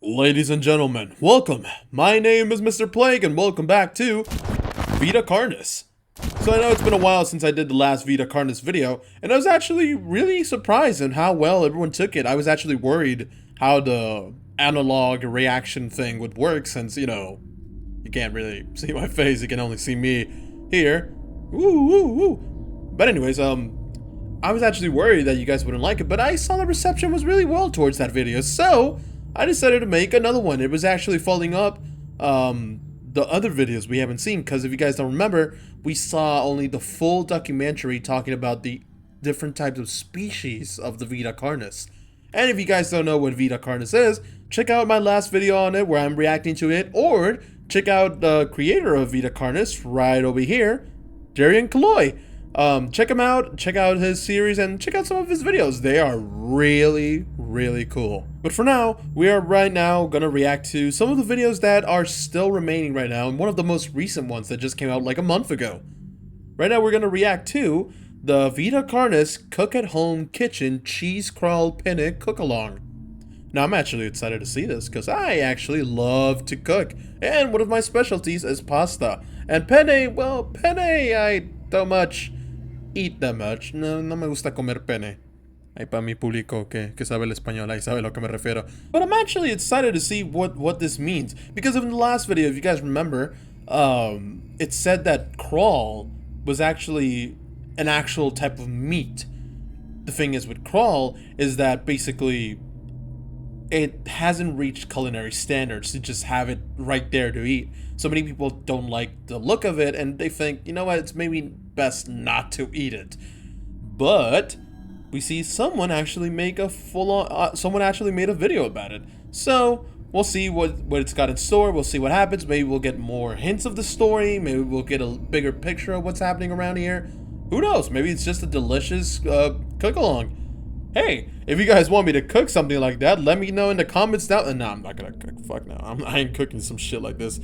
Ladies and gentlemen, welcome. My name is Mr. Plague and welcome back to Vita Carnis. So I know it's been a while since I did the last Vita Carnis video, and I was actually really surprised at how well everyone took it. I was actually worried how the analog reaction thing would work since, you know, you can't really see my face, you can only see me here. Woo, woo, woo. But anyways, I was actually worried that you guys wouldn't like it, but I saw the reception was really well towards that video, so I decided to make another one. It was actually following up the other videos we haven't seen, because if you guys don't remember, we saw only the full documentary talking about the different types of species of the Vita Carnis. And if you guys don't know what Vita Carnis is, check out my last video on it where I'm reacting to it, or check out the creator of Vita Carnis right over here, Darian. Check him out, check out his series, and check out some of his videos. They are really cool. But for now, we are right now gonna react to some of the videos that are still remaining right now, and one of the most recent ones that just came out like a month ago. Right now we're gonna react to the Vita Carnis Cook at Home Kitchen Cheese Crawl Penne Cook-Along. Now I'm actually excited to see this because I actually love to cook, and one of my specialties is pasta. And penne, well, penne I don't much eat that much. No me gusta comer penne. Ay, para mi público que sabe el español, ahí sabe lo que me refiero. But I'm actually excited to see what this means, because in the last video, if you guys remember, it said that crawl was actually an actual type of meat. The thing is with crawl is that basically it hasn't reached culinary standards to just have it right there to eat. So many people don't like the look of it, and they think, you know what, it's maybe best not to eat it. But we see someone actually make a full-on, someone actually made a video about it. So we'll see what it's got in store. We'll see what happens. Maybe we'll get more hints of the story. Maybe we'll get a bigger picture of what's happening around here. Who knows? Maybe it's just a delicious cook-along. Hey, if you guys want me to cook something like that, let me know in the comments down. And no, I'm not gonna cook. Fuck no. I ain't cooking some shit like this.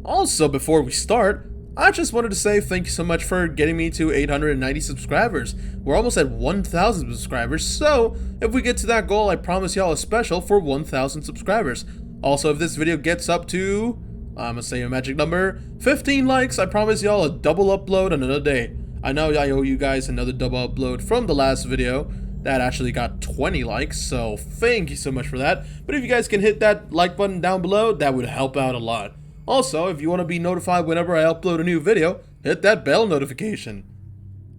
Also, before we start, I just wanted to say thank you so much for getting me to 890 subscribers. We're almost at 1,000 subscribers, so if we get to that goal, I promise y'all a special for 1,000 subscribers. Also, if this video gets up to, I'm gonna say a magic number, 15 likes, I promise y'all a double upload another day. I know I owe you guys another double upload from the last video. That actually got 20 likes, so thank you so much for that. But if you guys can hit that like button down below, that would help out a lot. Also, if you want to be notified whenever I upload a new video, hit that bell notification.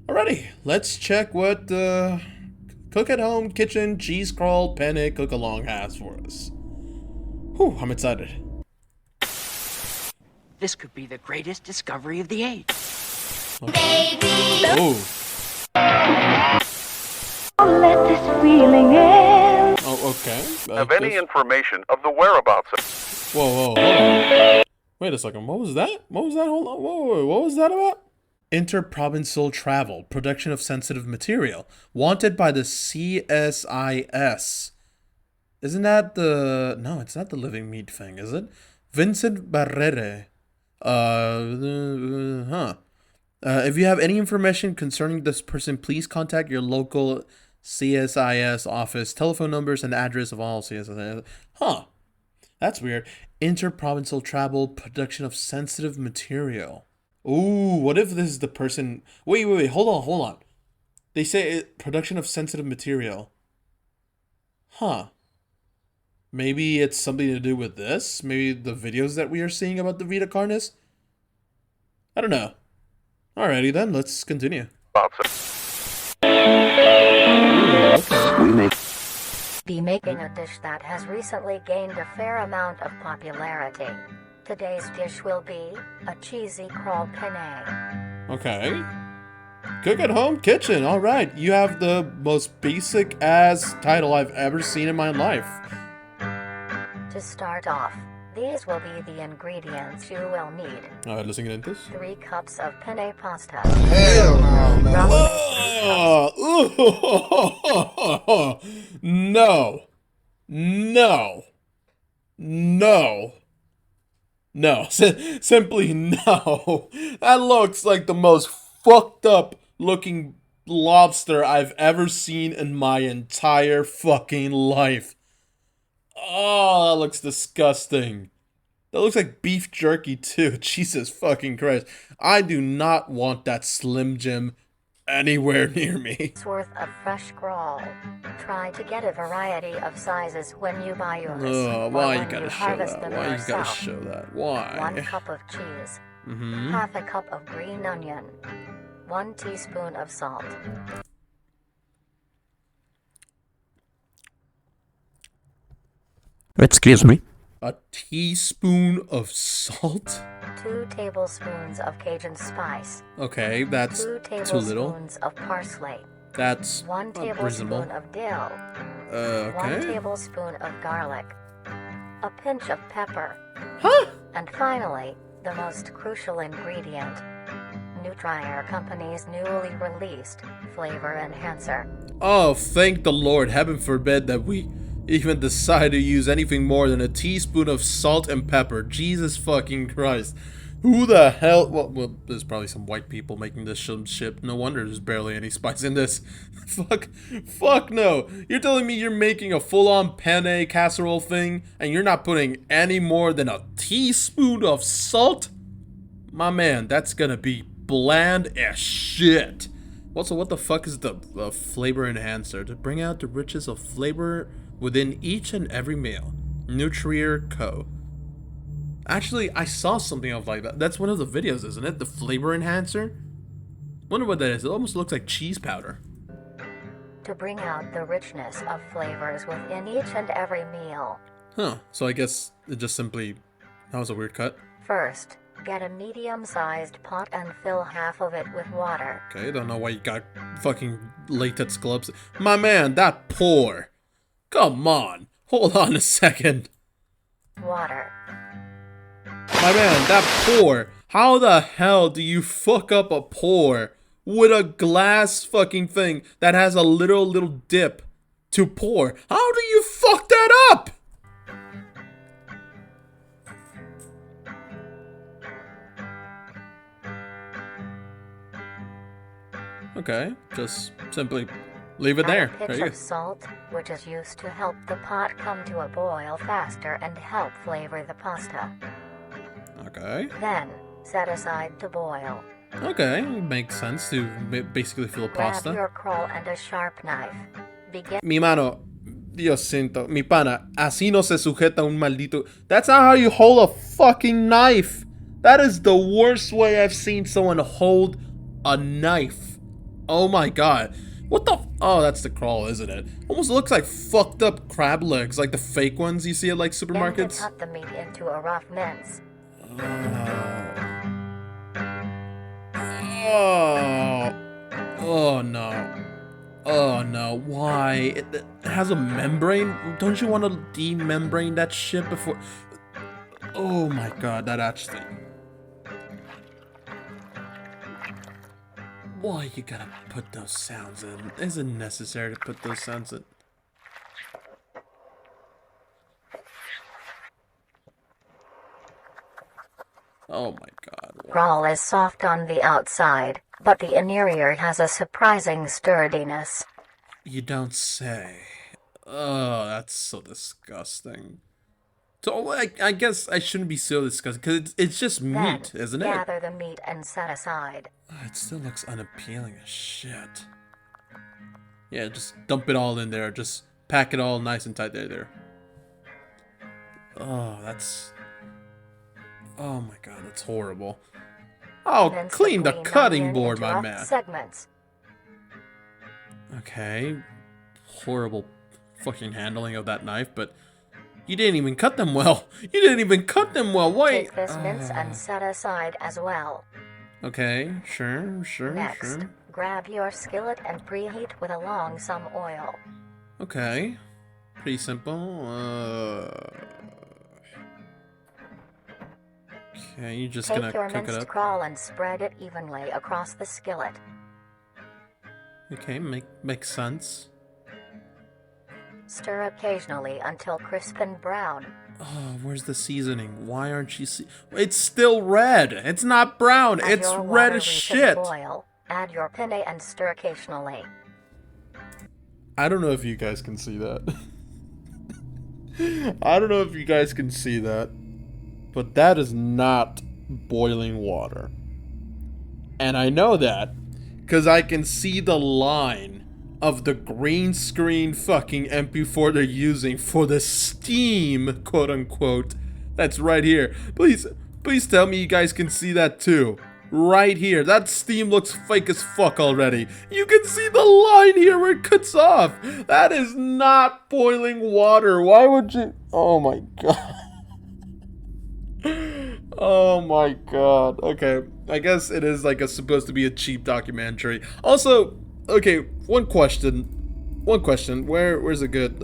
Alrighty, let's check what Cook at Home Kitchen Cheese Crawl Penne Cook-Along has for us. Whew, I'm excited. This could be the greatest discovery of the age. Okay. Baby! Oh. Let this feeling in. Oh, okay. Have any information of the whereabouts of... Whoa, hold on. Wait a second, what was that? What was that? Hold on, whoa, what was that about? Interprovincial travel, production of sensitive material, wanted by the CSIS. Isn't that the... No, it's not the living meat thing, is it? Vincent Barrere. If you have any information concerning this person, please contact your local CSIS office, telephone numbers, and address of all CSIS. Huh. That's weird. Interprovincial travel, production of sensitive material. Ooh, what if this is the person... Wait, hold on. They say production of sensitive material. Huh. Maybe it's something to do with this? Maybe the videos that we are seeing about the Vita Carnis? I don't know. Alrighty then, let's continue. We may be making a dish that has recently gained a fair amount of popularity. Today's dish will be a cheesy crawl penne. Okay. Cook at Home Kitchen. Alright, you have the most basic ass title I've ever seen in my life. To start off, these will be the ingredients you will need. Alright, let's get into this. 3 cups of penne pasta. Hell no, man. No. Simply no. That looks like the most fucked up looking lobster I've ever seen in my entire fucking life. Oh, that looks disgusting. That looks like beef jerky too. Jesus fucking Christ. I do not want that Slim Jim anywhere near me. It's worth of fresh crawl. Try to get a variety of sizes when you buy yours. Ugh, or why you when gotta you show harvest that? them Why you gotta yourself. show that? Why? 1 cup of cheese. Mm-hmm. Half a cup of green onion. 1 teaspoon of salt. Excuse me? A teaspoon of salt? 2 tablespoons of Cajun spice. Okay, that's 2 too little. tablespoons of parsley. That's 1 tablespoon reasonable. of dill. 1 Okay. tablespoon of garlic. A pinch of pepper. Huh? And finally, the most crucial ingredient. Nutrier Company's newly released flavor enhancer. Oh, thank the Lord. Heaven forbid that we even decide to use anything more than a teaspoon of salt and pepper. Jesus fucking Christ. Who the hell? Well, there's probably some white people making this shit. No wonder there's barely any spice in this. Fuck no. You're telling me you're making a full-on penne casserole thing and you're not putting any more than a teaspoon of salt? My man, that's gonna be bland as shit. Also, what the fuck is the flavor enhancer? To bring out the riches of flavor within each and every meal. Nutrier Co. Actually, I saw something of like that. That's one of the videos, isn't it? The flavor enhancer? Wonder what that is. It almost looks like cheese powder. To bring out the richness of flavors within each and every meal. Huh. So I guess it just simply... That was a weird cut. First, get a medium-sized pot and fill half of it with water. Okay, don't know why you got fucking latex gloves. My man, that pour. Come on. Hold on a second. Water. My man, that pour. How the hell do you fuck up a pour with a glass fucking thing that has a little dip to pour? How do you fuck that up? Okay, just simply leave it there. Add a There pinch you go. of salt, which is used to help the pot come to a boil faster and help flavor the pasta. Okay. Then, set aside to boil. Okay, makes sense to basically fill a Grab pasta. your crawl and a sharp knife. Begin Mi mano, Dios santo, mi pana, así no se sujeta un maldito. That's not how you hold a fucking knife. That is the worst way I've seen someone hold a knife. Oh my god. What the oh, that's the crawl, isn't it? Almost looks like fucked up crab legs, like the fake ones you see at like Then supermarkets. cut the meat into a rough mince. Oh no. Oh no, why? It has a membrane? Don't you want to demembrane that shit before? Oh my god, that actually... Why you gotta put those sounds in? Is it necessary to put those sounds in? Oh my god. Crawl is soft on the outside, but the interior has a surprising sturdiness. You don't say. Oh, that's so disgusting. So I guess I shouldn't be so disgusted because it's just meat, Then, isn't it? gather the meat and set aside. It still looks unappealing as shit. Yeah, just dump it all in there. Just pack it all nice and tight there. Oh, that's... Oh my god, that's horrible. Oh, Mince clean the green cutting onion board, into my rough man. segments. Okay. Horrible fucking handling of that knife, but you didn't even cut them well. You didn't even cut them well. Why? Take this mince and set aside as well. Okay, sure. Next, grab your skillet and preheat with along some oil. Okay. Pretty simple. Okay, you're just Take gonna your cook it minced up. crawl and spread it evenly across the skillet. Okay, makes sense. Stir occasionally until crisp and brown. Oh, where's the seasoning? Why aren't you It's still red. It's not brown. As It's your red water as reaches shit. boil, add your penne and stir occasionally. I don't know if you guys can see that. I don't know if you guys can see that, but that is not boiling water. And I know that because I can see the line of the green screen fucking MP4 they're using for the steam, quote unquote, that's right here. Please tell me you guys can see that too. Right here. That steam looks fake as fuck already. You can see the line here where it cuts off. That is not boiling water. Why would you? Oh my god. Oh my god. Okay. I guess it is like supposed to be a cheap documentary. Also, okay, one question. Where's a good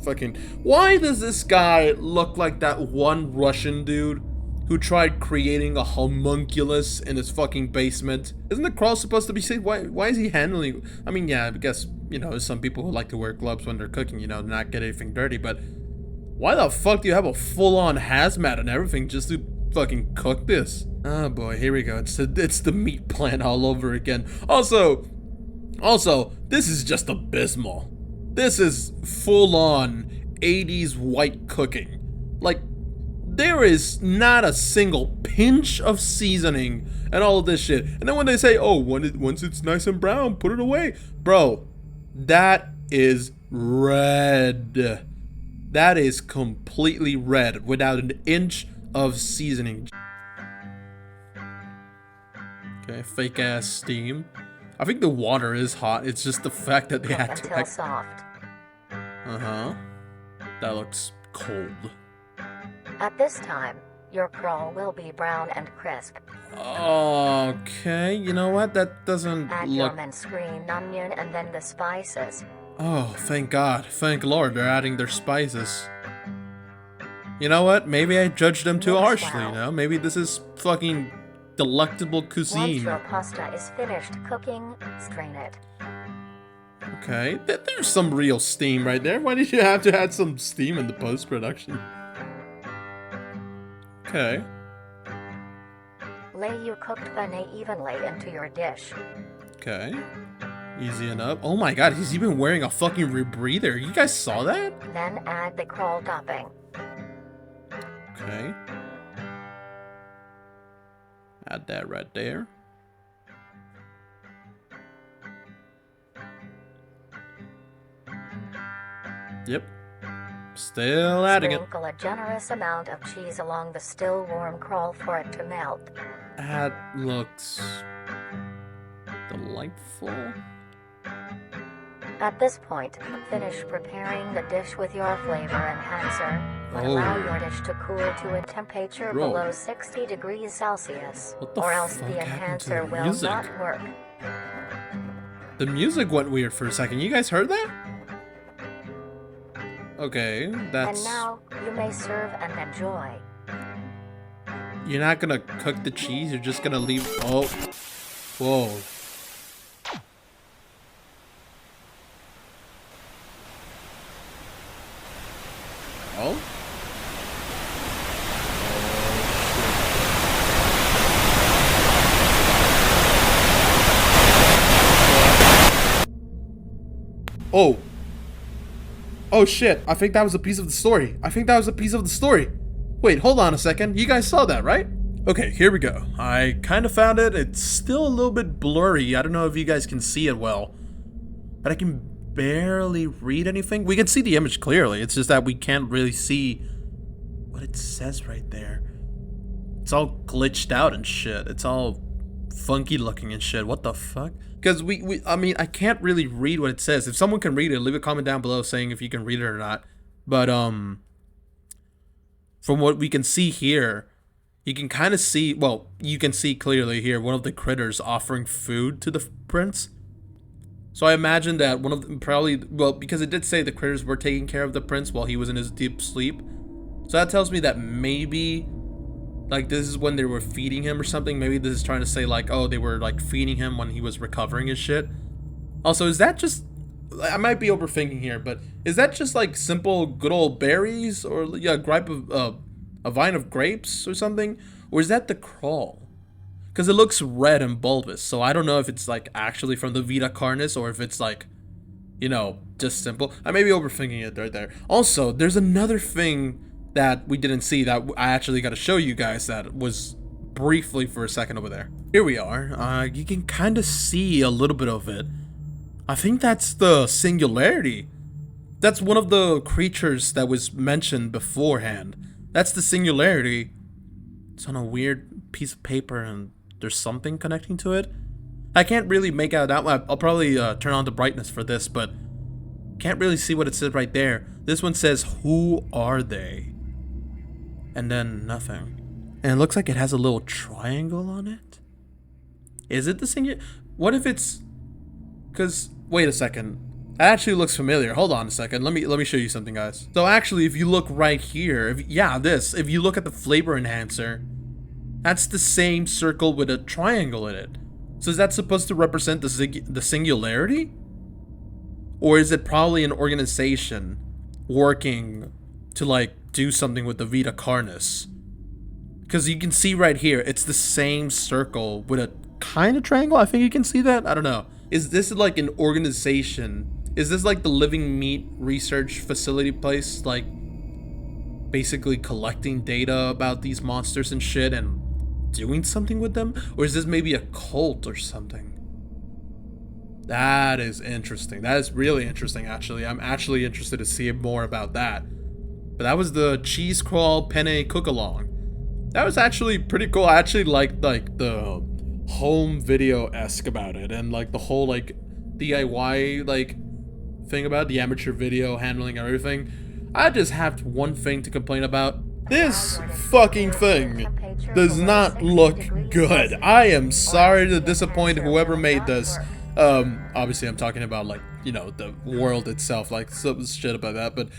fucking why does this guy look like that one Russian dude who tried creating a homunculus in his fucking basement? Isn't the crawl supposed to be safe? Why is he handling? I mean, yeah, I guess, you know, there's some people who like to wear gloves when they're cooking, you know, to not get anything dirty, but why the fuck do you have a full-on hazmat and everything just to fucking cook this? Oh boy, here we go. It's the meat plant all over again. Also, this is just abysmal. This is full-on 80s white cooking. Like, there is not a single pinch of seasoning and all of this shit. And then when they say, oh, once it's nice and brown, put it away. Bro, that is red. That is completely red without an inch of seasoning. Okay, fake ass steam. I think the water is hot. It's just the fact that they had to until soft. Uh-huh. That looks cold. At this time, your crawl will be brown and crisp. Okay, you know what? That doesn't Add look... your minced green onion and then the spices. Oh, thank God. Thank Lord they're adding their spices. You know what? Maybe I judged them too harshly, you know? Maybe this is fucking delectable Once cuisine. your pasta is finished cooking, strain it. Okay, there's some real steam right there. Why did you have to add some steam in the post-production? Okay. Lay your cooked penne evenly into your dish. Okay. Easy enough. Oh my god, he's even wearing a fucking rebreather. You guys saw that? Then add the crawl topping. Okay. Add that right there. Yep. Still adding it. Sprinkle a generous amount of cheese along the still warm crawl for it to melt. That looks delightful. At this point, finish preparing the dish with your flavor enhancer, but allow your dish to cool to a temperature below 60 degrees Celsius, What the or else fuck the happened to enhancer the will music? not work. The music went weird for a second. You guys heard that? Okay, that's... And now, you may serve and enjoy. You're not gonna cook the cheese, you're just gonna leave... Oh. Whoa. Oh? Oh. Oh shit, I think that was a piece of the story. Wait, hold on a second. You guys saw that, right? Okay, here we go. I kind of found it. It's still a little bit blurry. I don't know if you guys can see it well, but I can barely read anything. We can see the image clearly. It's just that we can't really see what it says right there. It's all glitched out and shit. It's all funky looking and shit. What the fuck? Because I mean, I can't really read what it says. If someone can read it, leave a comment down below saying if you can read it or not. But from what we can see here, you can kind of see, well, you can see clearly here one of the critters offering food to the prince. So I imagine that one of them probably, well, because it did say the critters were taking care of the prince while he was in his deep sleep. So that tells me that maybe, like, this is when they were feeding him or something. Maybe this is trying to say, like, oh, they were, like, feeding him when he was recovering his shit. Also, is that just, I might be overthinking here, but is that just, like, simple good old berries? Or, yeah, a vine of grapes or something? Or is that the crawl? Because it looks red and bulbous, so I don't know if it's, like, actually from the Vita Carnis or if it's, like, you know, just simple. I may be overthinking it right there. Also, there's another thing that we didn't see that I actually got to show you guys that was briefly for a second over there. Here we are. You can kind of see a little bit of it. I think that's the singularity. That's one of the creatures that was mentioned beforehand. That's the singularity. It's on a weird piece of paper and there's something connecting to it. I can't really make out that one. I'll probably turn on the brightness for this, but can't really see what it says right there. This one says, "Who are they?" And then nothing. And it looks like it has a little triangle on it. Is it the singular? What if it's... Because, wait a second. That actually looks familiar. Hold on a second. Let me show you something, guys. So actually, if you look right here, if you look at the flavor enhancer, that's the same circle with a triangle in it. So is that supposed to represent the singularity? Or is it probably an organization working to like do something with the Vita Carnis? Because you can see right here, it's the same circle with a kind of triangle. I think you can see that. I don't know. Is this like an organization? Is this like the living meat research facility place? Like basically collecting data about these monsters and shit and doing something with them? Or is this maybe a cult or something? That is interesting. That is really interesting, actually. I'm actually interested to see more about that. But that was the cheese crawl penne cook-along. That was actually pretty cool. I actually liked like the home video-esque about it, and like the whole like DIY like thing about the amateur video handling everything. I just have one thing to complain about. This fucking thing does not look good. I am sorry to disappoint whoever made this. Obviously I'm talking about like, you know, the world itself, like some shit about that, but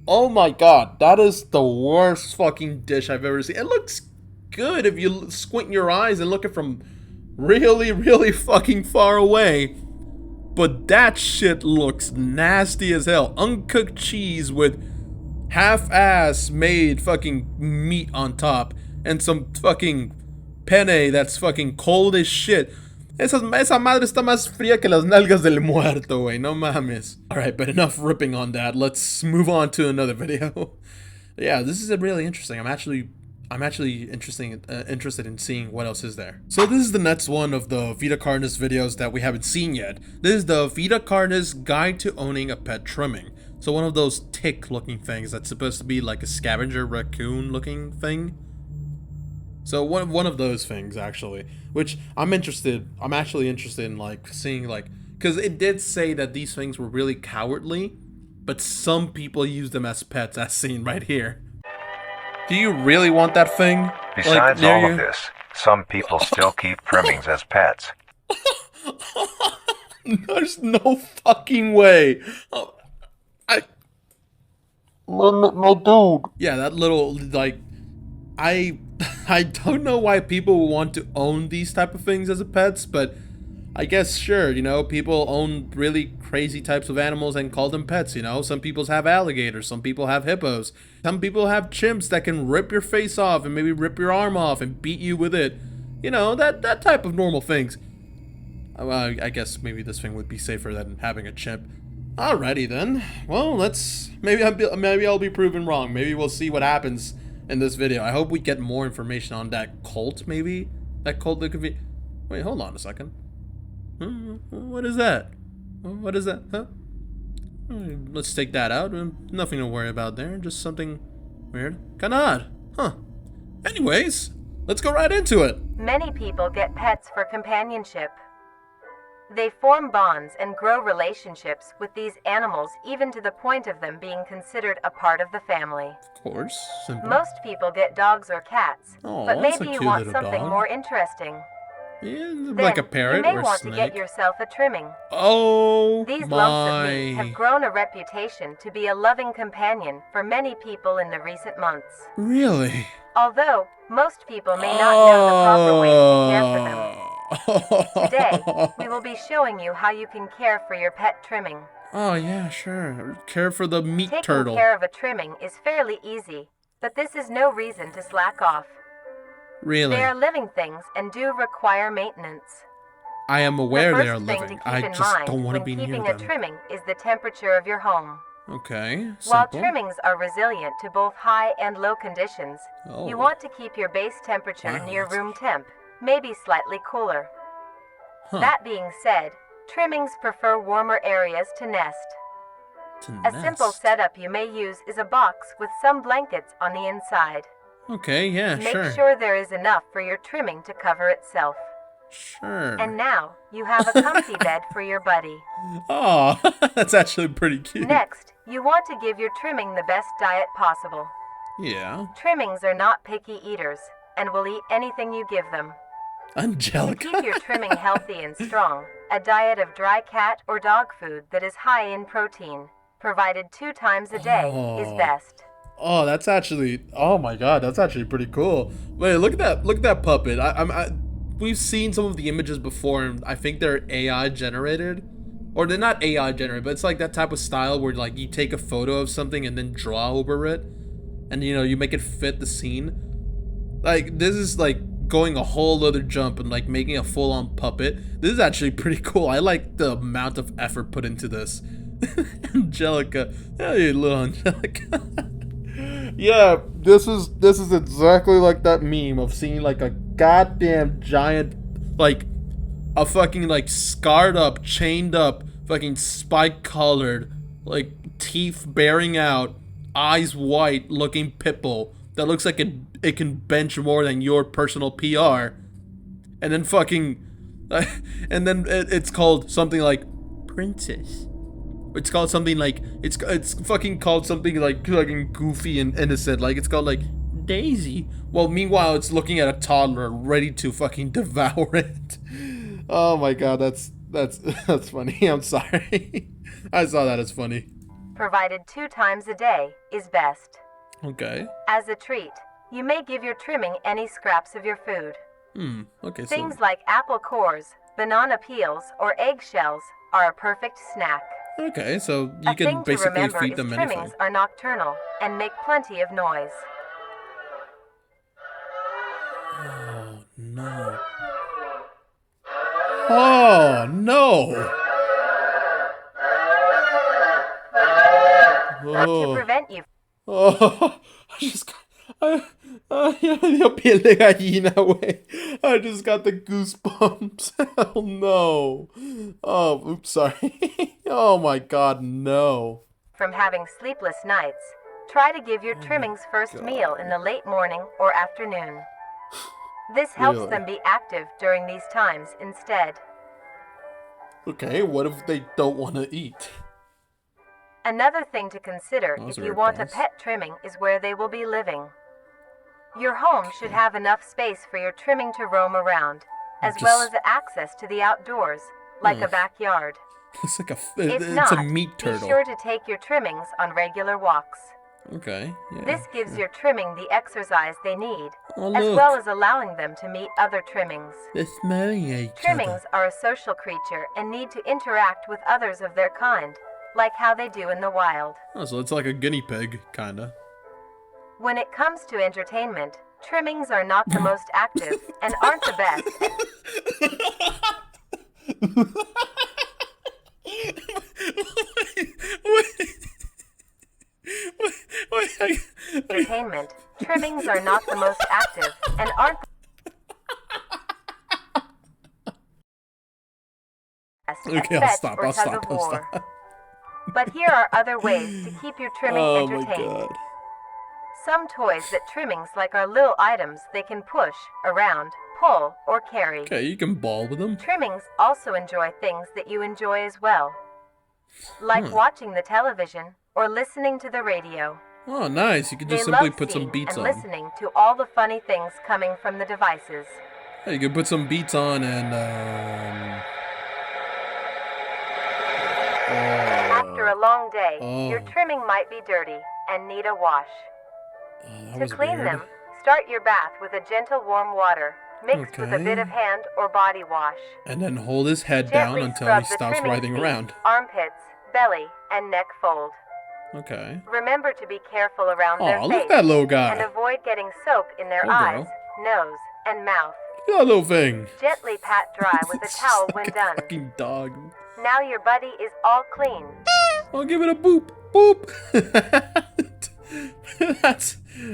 oh my god, that is the worst fucking dish I've ever seen. It looks good if you squint your eyes and look it from really, really fucking far away. But that shit looks nasty as hell. Uncooked cheese with half-ass made fucking meat on top. And some fucking penne that's fucking cold as shit. Esa madre está más fría que las nalgas del muerto, güey. No mames. Alright, but enough ripping on that. Let's move on to another video. Yeah, this is really interesting. I'm actually interested in seeing what else is there. So this is the next one of the Vita Carnis videos that we haven't seen yet. This is the Vita Carnis Guide to Owning a Pet Trimming. So one of those tick looking things that's supposed to be like a scavenger raccoon looking thing. So one of those things actually, which I'm actually interested in like seeing, like, because it did say that these things were really cowardly, but some people use them as pets, as seen right here. Do you really want that thing? Besides all of this, some people still keep trimmings as pets. There's no fucking way. No, dude. Yeah, that little, like, I don't know why people would want to own these type of things as a pets, but I guess sure, you know, people own really crazy types of animals and call them pets, you know. Some people have alligators, some people have hippos, some people have chimps that can rip your face off and maybe rip your arm off and beat you with it. You know, that type of normal things. I guess maybe this thing would be safer than having a chimp. Alrighty then. Well, maybe I'll be proven wrong. Maybe we'll see what happens in this video. I hope we get more information on that cult, maybe? That cult that could be... Wait, hold on a second. What is that? What is that? Huh? Let's take that out. Nothing to worry about there. Just something weird. Kinda odd. Huh. Anyways, let's go right into it. Many people get pets for companionship. They form bonds and grow relationships with these animals, even to the point of them being considered a part of the family. Of course. Simple. Most people get dogs or cats, but maybe you want something more interesting. Yeah, like a parrot or a snake. You may want to get yourself a trimming. Oh, these lumps of meat have grown a reputation to be a loving companion for many people in the recent months. Really? Although, most people may not know the proper way to care for them. Today, we will be showing you how you can care for your pet trimming. Oh yeah, sure. Care for the meat turtle. Taking care of a trimming is fairly easy, but this is no reason to slack off. Really? They are living things and do require maintenance. I am aware The they are first thing to living. keep I in just mind don't want to when be near keeping a them. trimming is the temperature of your home. Okay, While simple. trimmings are resilient to both high and low conditions, Oh. you want to keep your base temperature Wow, near that's- room temp, maybe slightly cooler. Huh. That being said, trimmings prefer warmer areas to nest. To A simple nest. setup you may use is a box with some blankets on the inside. Okay, yeah, Make sure. sure there is enough for your trimming to cover itself. Sure. And now, you have a comfy bed for your buddy. Oh, that's actually pretty cute. Next, you want to give your trimming the best diet possible. Yeah. Trimmings are not picky eaters, and will eat anything you give them. To Angelica. keep your trimming healthy and strong, a diet of dry cat or dog food that is high in protein, provided 2 times a day, is Oh. best. Oh, that's actually. Oh my God, that's actually pretty cool. Wait, look at that! Look at that puppet. We've seen some of the images before, and I think they're AI generated, or they're not AI generated, but it's like that type of style where like you take a photo of something and then draw over it, and you know you make it fit the scene. Like this is like going a whole other jump and like making a full-on puppet. This is actually pretty cool. I like the amount of effort put into this. Angelica, hey little Angelica. Yeah, this is exactly like that meme of seeing like a goddamn giant, like a fucking like scarred up, chained up, fucking spike colored, like teeth bearing out, eyes white looking pitbull that looks like it can bench more than your personal PR, and then fucking, and then it's called something like princess. It's called something like it's fucking called something like fucking goofy and innocent. Like it's called like Daisy. Well, meanwhile, it's looking at a toddler ready to fucking devour it. Oh my God, that's funny. I'm sorry. I saw that as funny. Provided 2 times a day, is best. Okay. As a treat, you may give your trimming any scraps of your food. Okay. Things like apple cores, banana peels, or eggshells are a perfect snack. Okay, so A you thing can to basically remember feed is them trimmings anything. are nocturnal and make plenty of noise. Oh no. Oh no. To prevent you Oh, I just got, your piel de gallina, güey. I just got the goosebumps. Hell no. Oh, oops, sorry. Oh my God, no. from having sleepless nights, try to give your trimmings first meal in the late morning or afternoon. This helps Really? them be active during these times instead. Okay, what if they don't want to eat? Another thing to consider Those if are you want a balls. pet trimming is where they will be living. Your home should have enough space for your trimming to roam around, as well as access to the outdoors, like a backyard. It's like If it's not, a meat be turtle. sure to take your trimmings on regular walks. Okay, yeah. This gives your trimming the exercise they need, Oh, as look. well as allowing them to meet other trimmings. They're smelling at each Trimmings are a social creature and need to interact with others of their kind, like how they do in the wild. Oh, so it's like a guinea pig, kinda. When it comes to entertainment, trimmings are not the most active and aren't the best. Entertainment, trimmings are not the most active and aren't the best at Okay, I'll fetch stop, or I'll tug stop, of I'll war. stop. But here are other ways to keep your trimming Oh my entertained. God. Some toys that trimmings like are little items they can push, around, pull, or carry. Okay, you can ball with them. Trimmings also enjoy things that you enjoy as well, like watching the television or listening to the radio. Oh, nice. You can just They simply love put some seeing beats and on. listening to all the funny things coming from the devices. Hey, you can put some beats on and After a long day, your Oh. trimming might be dirty and need a wash. that To was clean weird. them, start your bath with a gentle warm water, mixed with a bit of Okay. hand or body wash. And then hold his head Gently down until scrub he the stops trimming writhing feet, around. armpits, belly, and neck fold. Okay. Remember to be careful around their Oh, face look at that little and guy. avoid getting soap in their Poor eyes, girl. nose, and mouth. Look at that little thing. Gently pat dry with a towel when done. Fucking dog. Now your buddy is all clean. I'll give it a boop. Boop.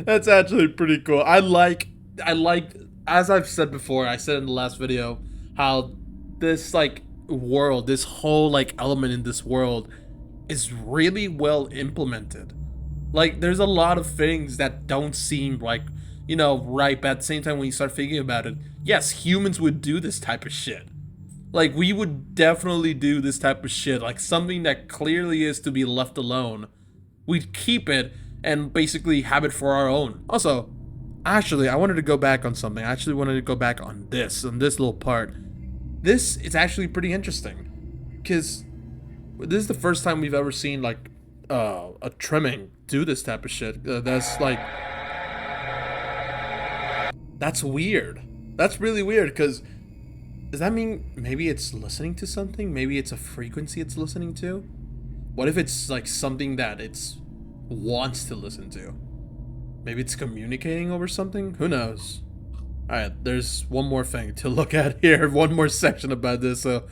That's actually pretty cool. I like, as I've said before, I said in the last video, how this like world, this whole like element in this world is really well implemented. Like, there's a lot of things that don't seem like, you know, right, but at the same time, when you start thinking about it, yes, humans would do this type of shit. Like, we would definitely do this type of shit. Like, something that clearly is to be left alone, we'd keep it and basically have it for our own. Also, actually, I wanted to go back on something. I actually wanted to go back on this little part. This is actually pretty interesting, because this is the first time we've ever seen, like, a trimming do this type of shit. That's, like... That's weird. That's really weird, because... Does that mean maybe it's listening to something? Maybe it's a frequency it's listening to? What if it's like something that it's wants to listen to? Maybe it's communicating over something? Who knows? Alright, there's one more thing to look at here. One more section about this, so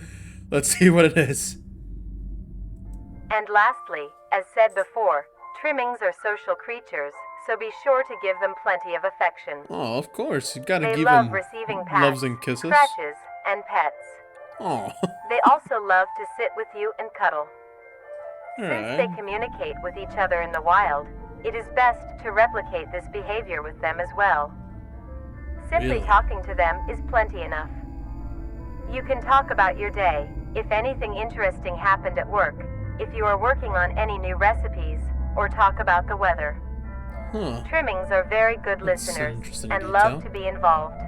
let's see what it is. And lastly, as said before, trimmings are social creatures, so be sure to give them plenty of affection. Oh, of course. You gotta They give love them receiving pats, loves and kisses. scratches, and pets. Oh. They also love to sit with you and cuddle. Since they Alright. communicate with each other in the wild, it is best to replicate this behavior with them as well. Simply Really? talking to them is plenty enough. You can talk about your day, if anything interesting happened at work, if you are working on any new recipes, or talk about the weather. Huh. Trimmings are very good That's an listeners interesting and detail. love to be involved.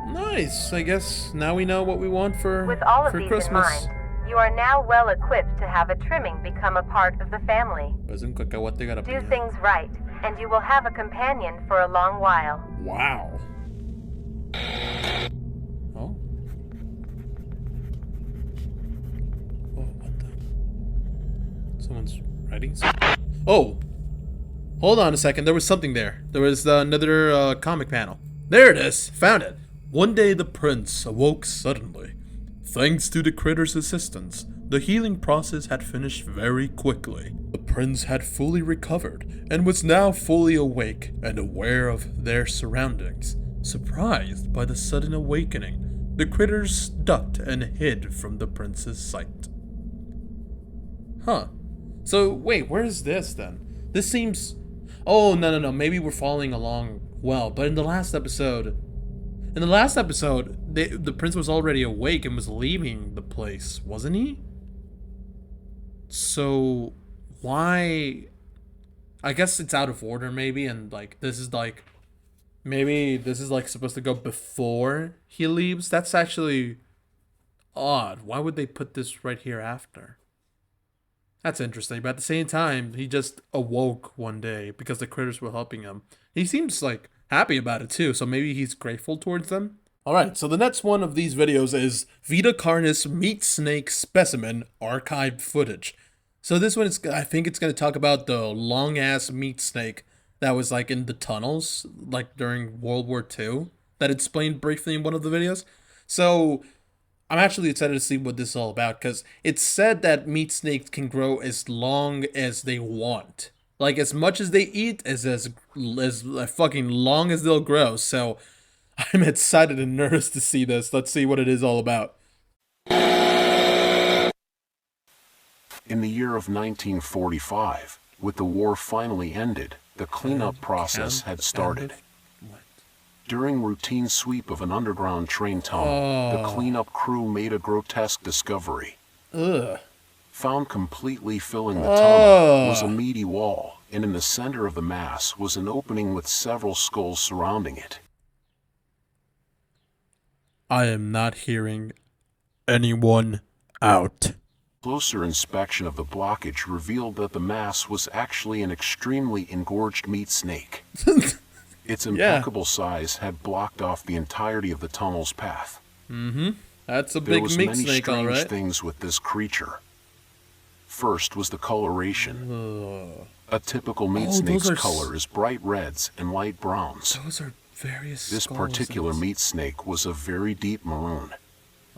Nice. I guess now we know what we want for With all of these Christmas. in mind, you are now well equipped to have a trimming become a part of the family. Do Do things right, and you will have a companion for a long while. Wow. Oh. Oh, what the? Someone's writing something? Oh! Hold on a second, there was something there. There was another comic panel. There it is! Found it! One day the prince awoke suddenly. Thanks to the critter's assistance, the healing process had finished very quickly. The prince had fully recovered and was now fully awake and aware of their surroundings. Surprised by the sudden awakening, the critters ducked and hid from the prince's sight. Huh. So, wait, where is this then? This seems... Oh, no. Maybe we're following along well, but in the last episode, the prince was already awake and was leaving the place, wasn't he? So, why... I guess it's out of order, maybe, and, like, this is, like... Maybe this is, like, supposed to go before he leaves? That's actually odd. Why would they put this right here after? That's interesting, but at the same time, he just awoke one day because the critters were helping him. He seems, like, happy about it, too, so maybe he's grateful towards them? Alright, so the next one of these videos is Vita Carnis Meat Snake Specimen Archived Footage. So this one, I think it's going to talk about the long-ass meat snake that was, like, in the tunnels, like, during World War II, that explained briefly in one of the videos. So, I'm actually excited to see what this is all about, because it's said that meat snakes can grow as long as they want. Like, as much as they eat is as fucking long as they'll grow, so I'm excited and nervous to see this. Let's see what it is all about. In the year of 1945, with the war finally ended, the cleanup process had started. During routine sweep of an underground train tunnel, the cleanup crew made a grotesque discovery. Found completely filling the tunnel was a meaty wall, and in the center of the mass was an opening with several skulls surrounding it. I am not hearing anyone out. Closer inspection of the blockage revealed that the mass was actually an extremely engorged meat snake. Its impeccable size had blocked off the entirety of the tunnel's path. That's a There big was meat many snake, strange alright. things with this creature. First was the coloration. A typical meat snake's color is bright reds and light browns. Those are Various This skulls particular and- meat snake was a very deep maroon.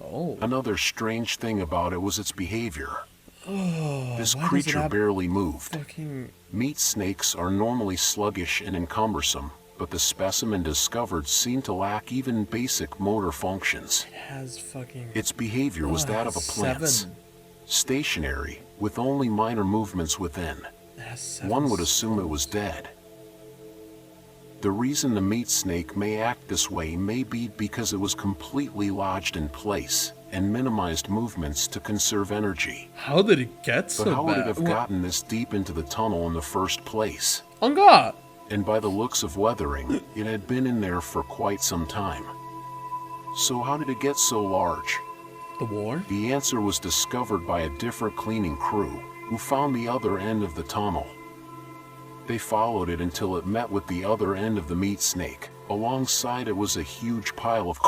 Oh. Another strange thing about it was its behavior. Oh, This why does it creature have barely moved. fucking... Meat snakes are normally sluggish and encumbersome, but the specimen discovered seemed to lack even basic motor functions. It has fucking... Its behavior was that of a plant's, stationary, with only minor movements within. It has 7 One would assume it skulls. was dead. The reason the meat snake may act this way may be because it was completely lodged in place and minimized movements to conserve energy. How did it get so But how bad? would it have gotten this deep into the tunnel in the first place? On God! And by the looks of weathering, it had been in there for quite some time. So how did it get so large? The war? The answer was discovered by a different cleaning crew, who found the other end of the tunnel. They followed it until it met with the other end of the meat snake. Alongside it was a huge pile of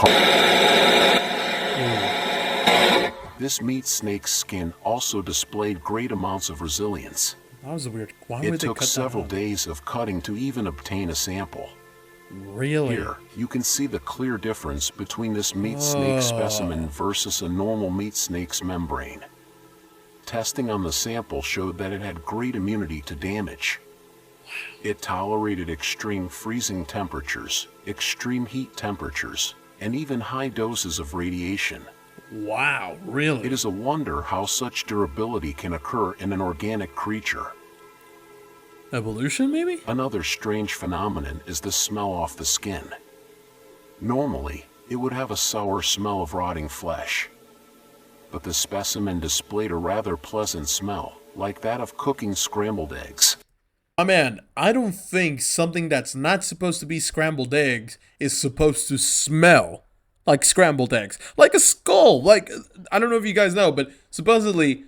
This meat snake's skin also displayed great amounts of resilience. That was a weird... Why would It they took cut several that out? days of cutting to even obtain a sample. Really? Here, you can see the clear difference between this meat snake specimen versus a normal meat snake's membrane. Testing on the sample showed that it had great immunity to damage. It tolerated extreme freezing temperatures, extreme heat temperatures, and even high doses of radiation. Wow, really? It is a wonder how such durability can occur in an organic creature. Evolution, maybe? Another strange phenomenon is the smell off the skin. Normally, it would have a sour smell of rotting flesh. But the specimen displayed a rather pleasant smell, like that of cooking scrambled eggs. Oh man, I don't think something that's not supposed to be scrambled eggs is supposed to smell like scrambled eggs. Like a skull. Like, I don't know if you guys know, but supposedly,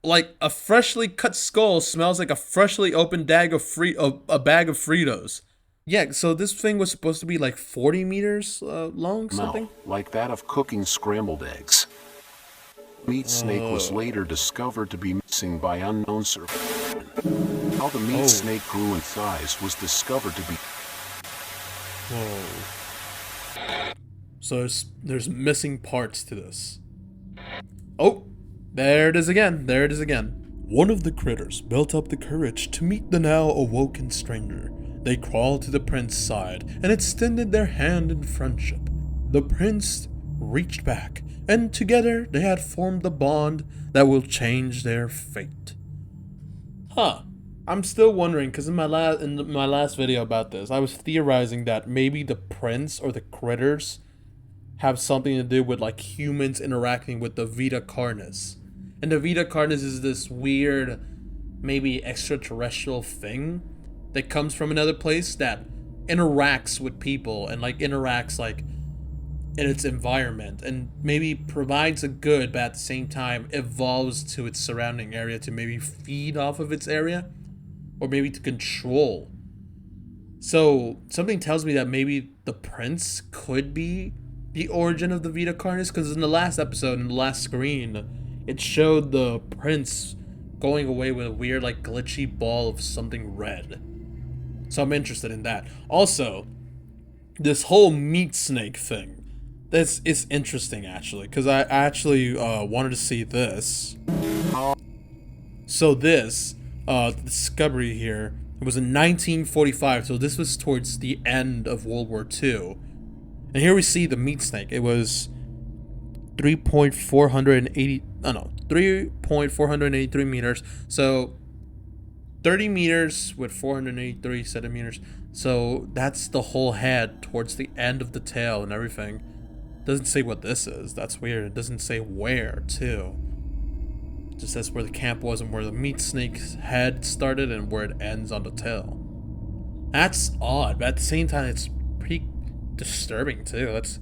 like, a freshly cut skull smells like a freshly opened bag of Fritos. Yeah, so this thing was supposed to be like 40 meters long, something? Smell, like that of cooking scrambled eggs. Meat snake was later discovered to be missing by unknown survivors. How the meat snake grew in size was discovered to be... Whoa. So there's missing parts to this. Oh, there it is again. There it is again. One of the critters built up the courage to meet the now awoken stranger. They crawled to the prince's side and extended their hand in friendship. The prince reached back, and together they had formed the bond that will change their fate. Huh. I'm still wondering, because in my last video about this, I was theorizing that maybe the prince or the critters have something to do with like humans interacting with the Vita Carnis. And the Vita Carnis is this weird, maybe extraterrestrial thing that comes from another place that interacts with people and like interacts like in its environment and maybe provides a good, but at the same time evolves to its surrounding area to maybe feed off of its area or maybe to control. So something tells me that maybe the prince could be the origin of the Vita Carnis, because in the last episode, in the last screen, it showed the prince going away with a weird like glitchy ball of something red. So I'm interested in that. Also, this whole meat snake thing, this is interesting actually, because I actually wanted to see this. So this the discovery here, it was in 1945, so this was towards the end of World War II. And here we see the meat snake. It was 3.483 meters. So 30 meters with 483 centimeters. So that's the whole head towards the end of the tail and everything. Doesn't say what this is. That's weird. It doesn't say where, too. It just says where the camp was and where the meat snake's head started and where it ends on the tail. That's odd, but at the same time, it's pretty disturbing, too. That's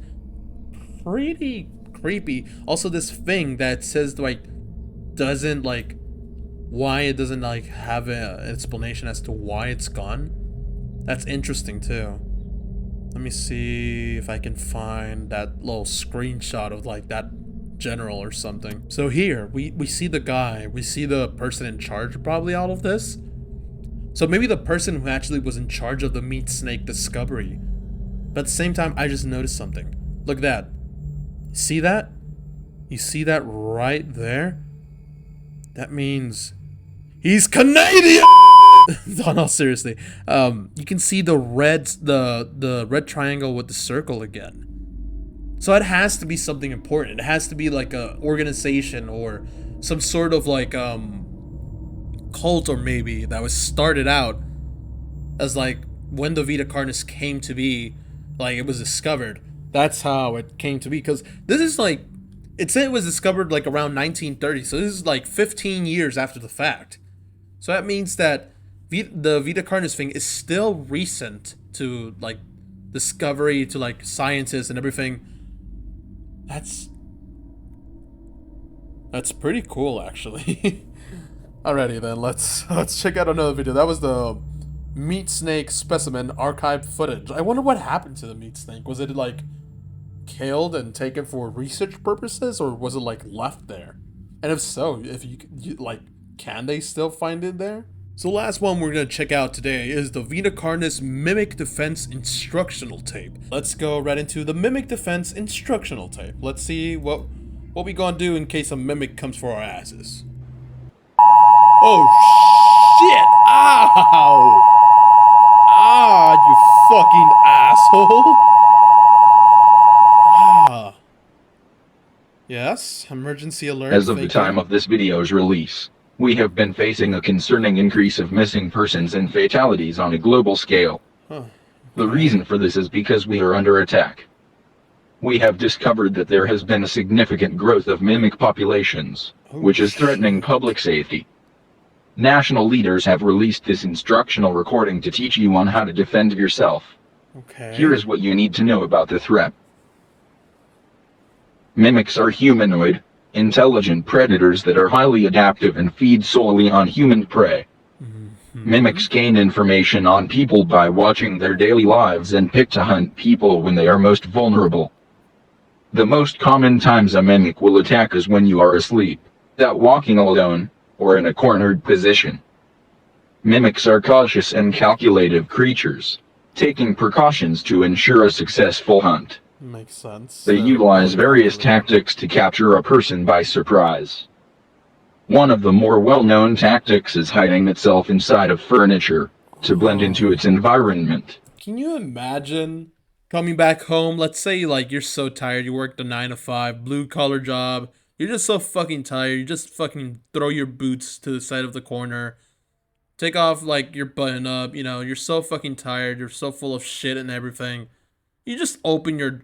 pretty creepy. Also, this thing that says, like, doesn't, like, why it doesn't, like, have an explanation as to why it's gone. That's interesting, too. Let me see if I can find that little screenshot of, like, that general or something. So here, we see the guy. We see the person in charge of probably all of this. So maybe the person who actually was in charge of the meat snake discovery But at the same time, I just noticed something. Look at that. See that? You see that right there? That means he's Canadian! No, seriously. You can see the red triangle with the circle again. So it has to be something important. It has to be like a organization or some sort of like cult, or maybe that was started out as like when the Vita Carnis came to be, like it was discovered. That's how it came to be, because this is like, it said it was discovered like around 1930, so this is like 15 years after the fact. So that means that the Vita Carnis thing is still recent to like discovery, to like scientists and everything. That's pretty cool, actually. Alrighty then, let's check out another video. That was the meat snake specimen archived footage. I wonder what happened to the meat snake. Was it like killed and taken for research purposes, or was it like left there? And if so, if you like, can they still find it there? So the last one we're gonna check out today is the Vita Carnis Mimic Defense Instructional Tape. Let's go right into the Mimic Defense Instructional Tape. Let's see what we gonna do in case a mimic comes for our asses. Oh shit! Ow! Ah, you fucking asshole! Ah. Yes, emergency alert. As of the time of this video's release, we have been facing a concerning increase of missing persons and fatalities on a global scale. The reason for this is because we are under attack. We have discovered that there has been a significant growth of mimic populations, which is threatening public safety. National leaders have released this instructional recording to teach you on how to defend yourself. Okay. Here is what you need to know about the threat. Mimics are humanoid, intelligent predators that are highly adaptive and feed solely on human prey. Mimics gain information on people by watching their daily lives and pick to hunt people when they are most vulnerable. The most common times a mimic will attack is when you are asleep, out walking alone, or in a cornered position. Mimics are cautious and calculative creatures, taking precautions to ensure a successful hunt. Makes sense. They utilize various tactics to capture a person by surprise. One of the more well-known tactics is hiding itself inside of furniture to blend into its environment. Can you imagine coming back home? Let's say like you're so tired, you worked a 9-to-5 blue-collar job. You're just so fucking tired. You just fucking throw your boots to the side of the corner. Take off like your button up, you know, you're so fucking tired. You're so full of shit and everything. You just open your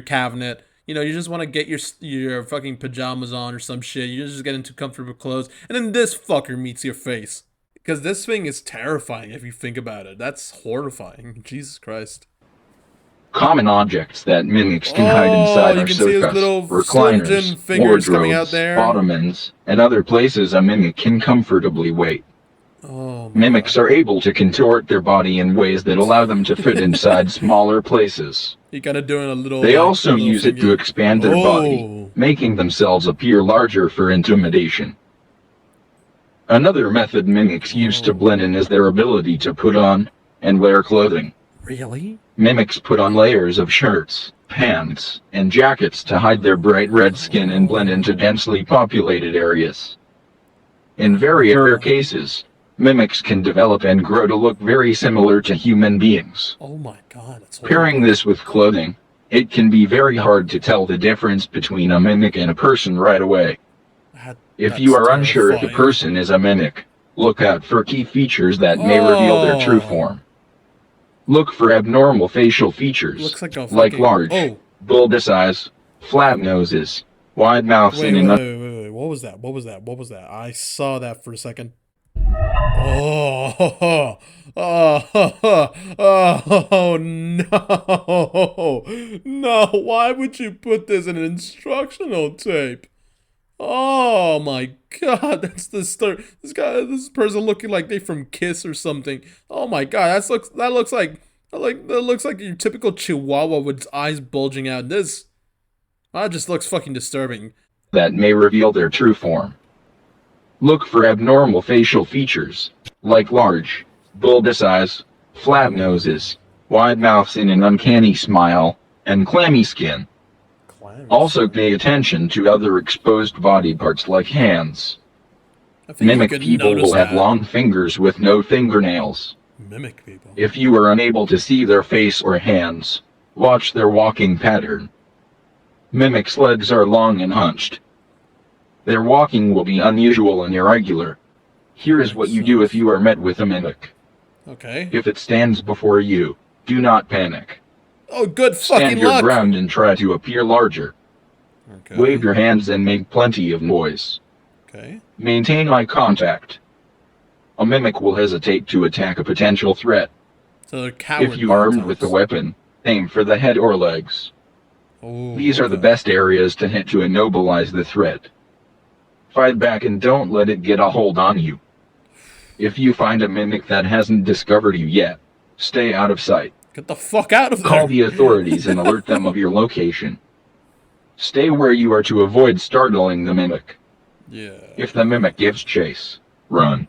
cabinet. You know, you just want to get your fucking pajamas on or some shit. You just get into comfortable clothes. And then this fucker meets your face. Because this thing is terrifying if you think about it. That's horrifying. Jesus Christ. Common objects that mimics can hide inside are sofas, recliners, wardrobes, ottomans, and other places a mimic can comfortably wait. Mimics are able to contort their body in ways that allow them to fit inside smaller places. You gotta do it a little. They also use it to expand their body, making themselves appear larger for intimidation. Another method mimics use to blend in is their ability to put on and wear clothing. Really? Mimics put on layers of shirts, pants, and jackets to hide their bright red skin and blend into densely populated areas. In very rare cases, mimics can develop and grow to look very similar to human beings. Oh my god, that's Pairing this with clothing, it can be very hard to tell the difference between a mimic and a person right away. If you are unsure if a person is a mimic, look out for key features that may reveal their true form. Look for abnormal facial features, like large, bulbous eyes, flat noses, wide mouths, wait. What was that? I saw that for a second. Oh no! No, why would you put this in an instructional tape? Oh my god, that's this person looking like they from Kiss or something. Oh my god, that looks like your typical Chihuahua with its eyes bulging out. That just looks fucking disturbing. That may reveal their true form. Look for abnormal facial features, like large, bulbous eyes, flat noses, wide mouths in an uncanny smile, and clammy skin. Also pay attention to other exposed body parts like hands. Mimic people will have long fingers with no fingernails. Mimic people. If you are unable to see their face or hands, watch their walking pattern. Mimics' legs are long and hunched. Their walking will be unusual and irregular. Here is what you do if you are met with a mimic. Okay. If it stands before you, do not panic. Oh, good fucking Stand your luck. ground and try to appear larger. Okay. Wave your hands and make plenty of noise. Okay. Maintain eye contact. A mimic will hesitate to attack a potential threat. So they're cowardly. If you are armed with a weapon, aim for the head or legs. Oh, These are the best areas to hit to immobilize the threat. Fight back and don't let it get a hold on you. If you find a mimic that hasn't discovered you yet, stay out of sight. Get the fuck out of there. Call the authorities and alert them of your location. Stay where you are to avoid startling the mimic. Yeah. If the mimic gives chase, run.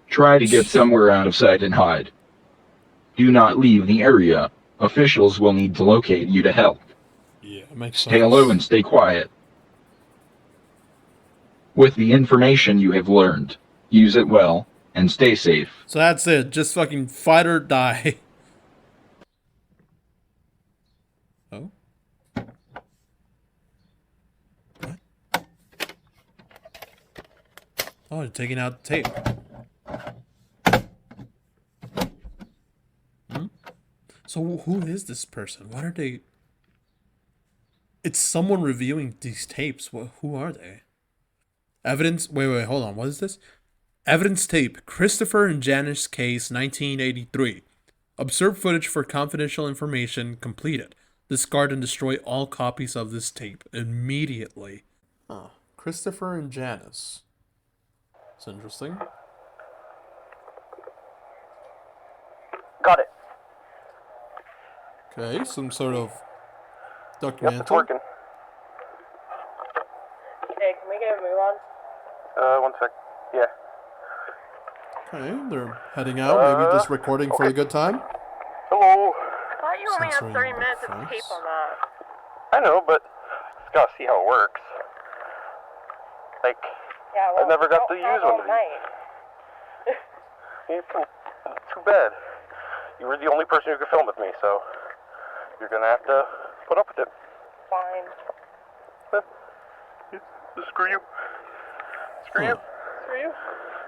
Try to get somewhere out of sight and hide. Do not leave the area. Officials will need to locate you to help. Yeah, makes sense. Stay low and stay quiet. With the information you have learned, use it well, and stay safe. So that's it. Just fucking fight or die. Oh? What? Oh, they're taking out the tape. So who is this person? What are they? It's someone reviewing these tapes. Who are they? Evidence. Wait. Hold on. What is this? Evidence tape. Christopher and Janice case, 1983. Observe footage for confidential information completed. Discard and destroy all copies of this tape immediately. Oh, Christopher and Janice. It's interesting. Got it. Okay, some sort of Yep, documental. it's working. Hey, can we get a move on? 1 sec. Yeah. Okay, they're heading out. Maybe just recording for a good time. Hello. I thought you only had Censoring 30 the minutes of face. tape on that. I know, but just gotta see how it works. Like, Yeah, well, I never got to don't use have one all of these. night. It's too bad. You were the only person who could film with me, so you're gonna have to put up with it. Fine. Screw you. Screw you. Screw you.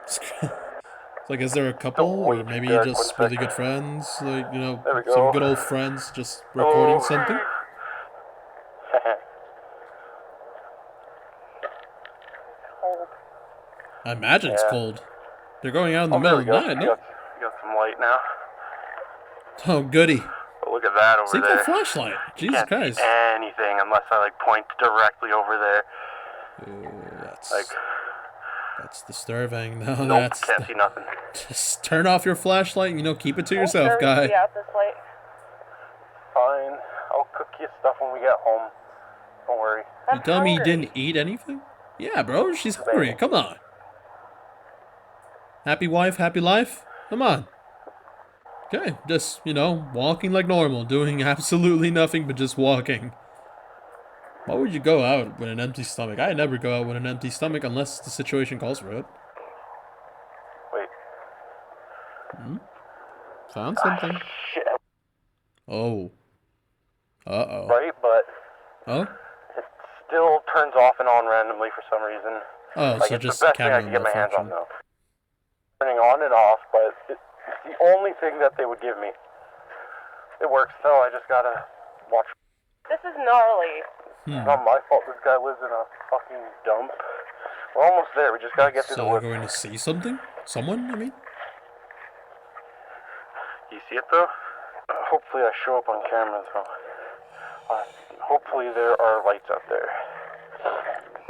It's like, is there a couple, or maybe dark, just 1 really good friends? Like, you know, There we some go. good old friends just recording Oh. something? Cold. I imagine it's Yeah. cold. They're going out in the Oh, middle there of we the go. night, no? We got some light now. Oh, goody. But look at that over Single there. flashlight. Jesus Can't Christ. see anything unless I like point directly over there. That's disturbing. No, Nope, that's... can't see nothing. Just turn off your flashlight and, you know, keep it to Are you yourself, sure we can guy. be out this late? Fine. I'll cook you stuff when we get home. Don't worry. You telling me you didn't eat anything? Yeah, bro, she's hungry. Come on. Happy wife, happy life? Come on. Okay, just, you know, walking like normal, doing absolutely nothing but just walking. Why would you go out with an empty stomach? I never go out with an empty stomach unless the situation calls for it. Wait. Found something. Shit. Oh. Uh-oh. Right, but Oh? it still turns off and on randomly for some reason. Oh, Like, so it's just the best thing I camera can get my hands on malfunction. now. Turning on and off, but it's the only thing that they would give me. It works though, I just gotta watch. This is gnarly. It's not my fault this guy lives in a fucking dump. We're almost there, we just gotta get through So the we're woods. going to see something? Someone, I mean? You see it though? Hopefully I show up on camera though. Hopefully there are lights out there.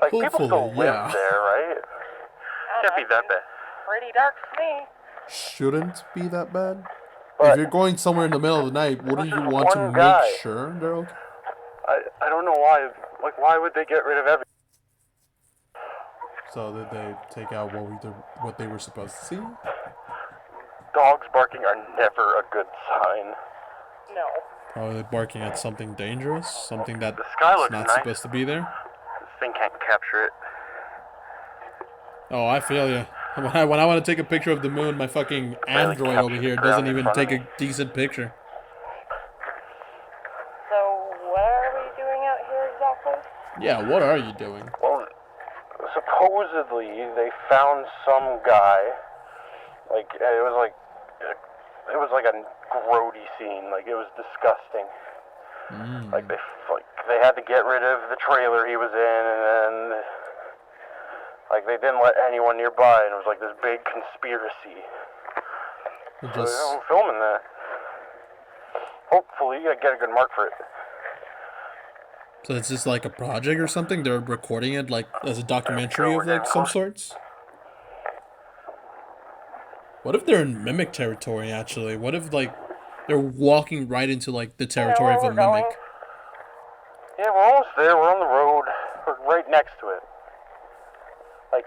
Like, people still Hopefully, live yeah. there, right? Can't be that bad. Pretty dark for me. Shouldn't be that bad. But If you're going somewhere in the middle of the night, wouldn't you just want to one make guy. sure they're okay? I don't know why. Like, why would they get rid of everything? So did they take out what they were supposed to see? Dogs barking are never a good sign. No. Probably barking at something dangerous, something that's The sky looks not nice. supposed to be there. This thing can't capture it. Oh, I feel you. When I want to take a picture of the moon, my fucking Android over here doesn't even take a decent picture. So, what are we doing out here exactly? Yeah, what are you doing? Well, supposedly they found some guy. Like it was like a grody scene. Like it was disgusting. Like they had to get rid of the trailer he was in, and then like they didn't let anyone nearby, and it was like this big conspiracy. So I'm filming that. Hopefully, I get a good mark for it. So it's just like a project or something? They're recording it like as a documentary of like some sorts? What if they're in mimic territory actually? What if like they're walking right into like the territory of a mimic? Yeah, we're almost there. We're on the road. We're right next to it. Like,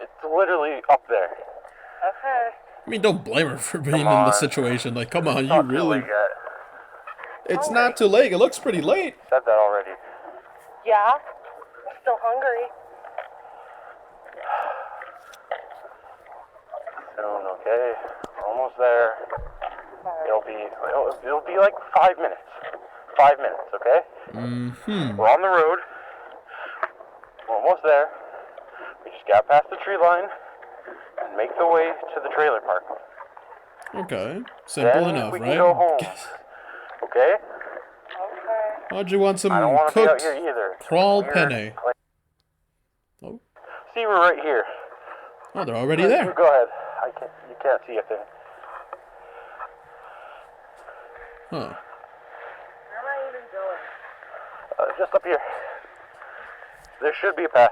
it's literally up there. Okay. I mean, don't blame her for being in the situation. Like, come on, you really... It's not too late. It looks pretty late. Said that already. Yeah. I'm still hungry. Soon, okay? Almost there. It'll be like 5 minutes. 5 minutes, okay? Mm-hmm. We're on the road. We're almost there. We just got past the tree line and make the way to the trailer park. Okay. Simple then enough, we right? Can go home. Okay? How'd you want some I don't want to be out cooked here either. crawl Weird. penne? Oh. See, we're right here. Oh, they're already there. Go ahead. You can't see it there. Huh. Where am I even going? Just up here. There should be a path.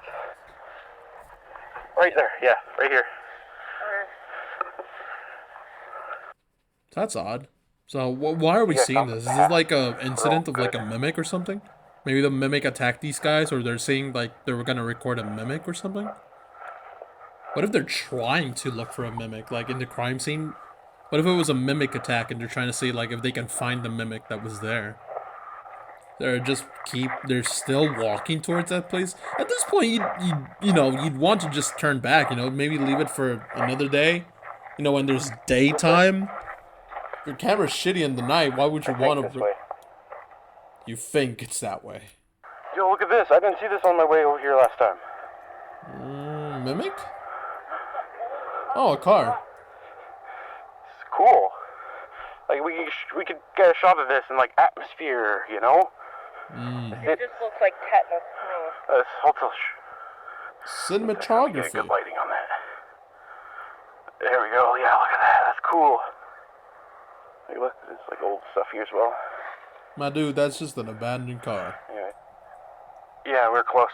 Right there. Yeah, right here. That's odd. So why are we seeing this? Is this like a incident of like a mimic or something? Maybe the mimic attacked these guys, or they're saying like they were gonna record a mimic or something? What if they're trying to look for a mimic, like in the crime scene? What if it was a mimic attack and they're trying to see like if they can find the mimic that was there? They're still walking towards that place. At this point, you'd want to just turn back, maybe leave it for another day. When there's daytime. If your camera's shitty in the night, why would you want to... You think it's that way. Yo, look at this. I didn't see this on my way over here last time. Mimic? Oh, a car. It's cool. Like, we could get a shot of this in, like, atmosphere, It just looks like tetanus to me. Cinematography. Get good lighting on that. There we go. Yeah, look at that. That's cool. Hey, look, there's like old stuff here as well. My dude, that's just an abandoned car. Anyway. Yeah, we're close.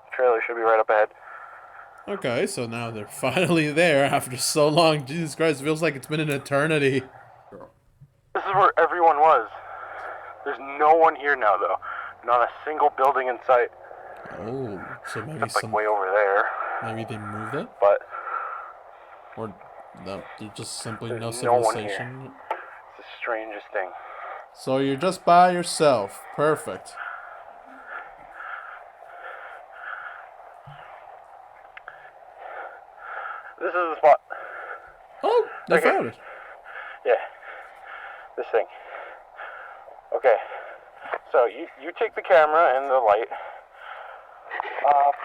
The trailer should be right up ahead. Okay, so now they're finally there after so long. Jesus Christ, it feels like it's been an eternity. This is where everyone was. There's no one here now, though. Not a single building in sight. Oh, so maybe Except, like, way over there. Maybe they moved it? But... Or no, there's just simply no There's no one here. civilization. It's the strangest thing. So you're just by yourself. Perfect. This is the spot. Oh, they found it. Yeah. This thing. Okay. So you take the camera and the light.